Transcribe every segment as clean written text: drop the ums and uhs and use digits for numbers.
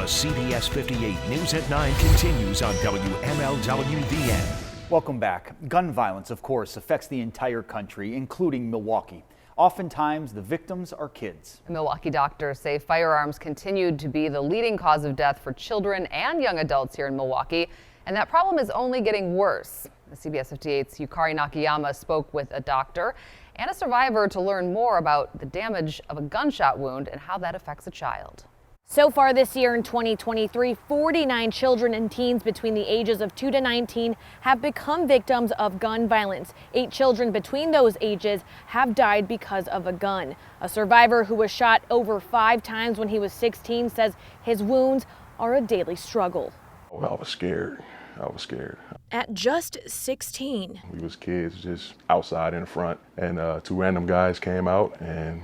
CBS 58 News at 9 continues on WMLWVN. Welcome back. Gun violence, of course, affects the entire country, including Milwaukee. Oftentimes, the victims are kids. Milwaukee doctors say firearms continued to be the leading cause of death for children and young adults here in Milwaukee, and that problem is only getting worse. The CBS 58's Yukare Nakayama spoke with a doctor and a survivor to learn more about the damage of a gunshot wound and how that affects a child. So far this year in 2023, 49 children and teens between the ages of 2 to 19 have become victims of gun violence. 8 children between those ages have died because of a gun. A survivor who was shot over 5 times when he was 16 says his wounds are a daily struggle. I was scared. At just 16. We was kids just outside in the front, and 2 random guys came out and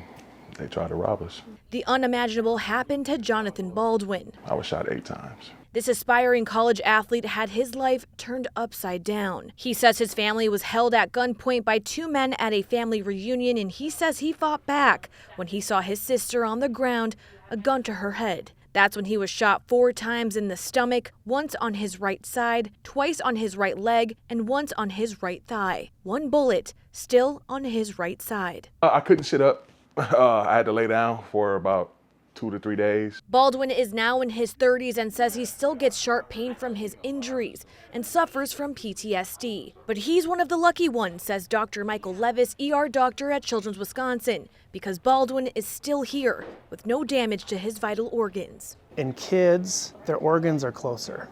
they tried to rob us. The unimaginable happened to Jonathan Baldwin. I was shot 8 times. This aspiring college athlete had his life turned upside down. He says his family was held at gunpoint by 2 men at a family reunion, and he says he fought back when he saw his sister on the ground, a gun to her head. That's when he was shot 4 times in the stomach, once on his right side, twice on his right leg, and once on his right thigh. 1 bullet still on his right side. I couldn't sit up. I had to lay down for about 2 to 3 days. Baldwin is now in his 30s and says he still gets sharp pain from his injuries and suffers from PTSD. But he's one of the lucky ones, says Dr. Michael Levis, ER doctor at Children's Wisconsin, because Baldwin is still here with no damage to his vital organs. In kids, their organs are closer.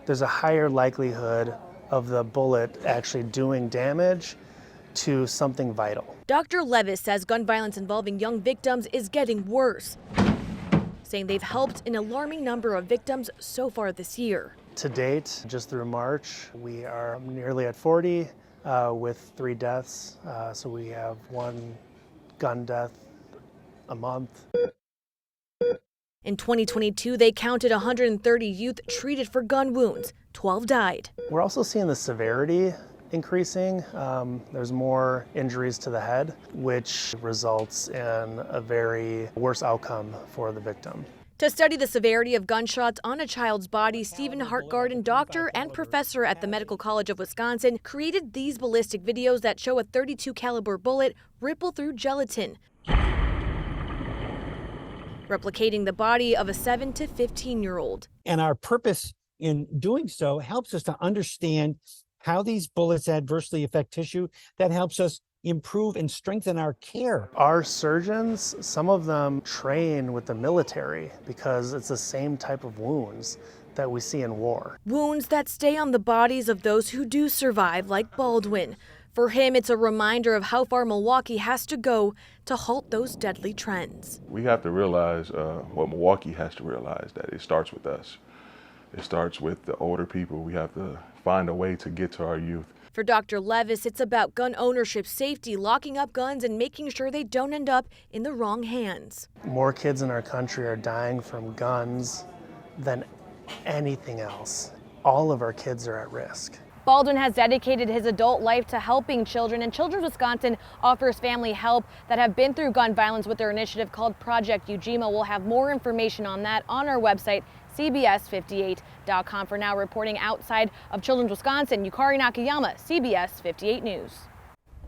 There's a higher likelihood of the bullet actually doing damage to something vital. Dr. Levis says gun violence involving young victims is getting worse, saying they've helped an alarming number of victims so far this year. To date, just through March, we are nearly at 40 with 3 deaths. So we have 1 gun death a month. In 2022, they counted 130 youth treated for gun wounds. 12 died. We're also seeing the severity increasing. There's more injuries to the head, which results in a very worse outcome for the victim. To study the severity of gunshots on a child's body, Stephen Hartgarden, doctor and professor at the Medical College of Wisconsin, created these ballistic videos that show a .32 caliber bullet ripple through gelatin, replicating the body of a 7 to 15-year-old. And our purpose in doing so helps us to understand how these bullets adversely affect tissue. That helps us improve and strengthen our care. Our surgeons, some of them train with the military because it's the same type of wounds that we see in war. Wounds that stay on the bodies of those who do survive, like Baldwin. For him, it's a reminder of how far Milwaukee has to go to halt those deadly trends. We have to realize what Milwaukee has to realize, that it starts with us. It starts with the older people. We have to find a way to get to our youth. For Dr. Levis, it's about gun ownership, safety, locking up guns, and making sure they don't end up in the wrong hands. More kids in our country are dying from guns than anything else. All of our kids are at risk. Baldwin has dedicated his adult life to helping children, and Children's Wisconsin offers family help that have been through gun violence with their initiative called Project Ujima. We'll have more information on that on our website, CBS58.com. For now, reporting outside of Children's Wisconsin, Yukare Nakayama, CBS 58 News.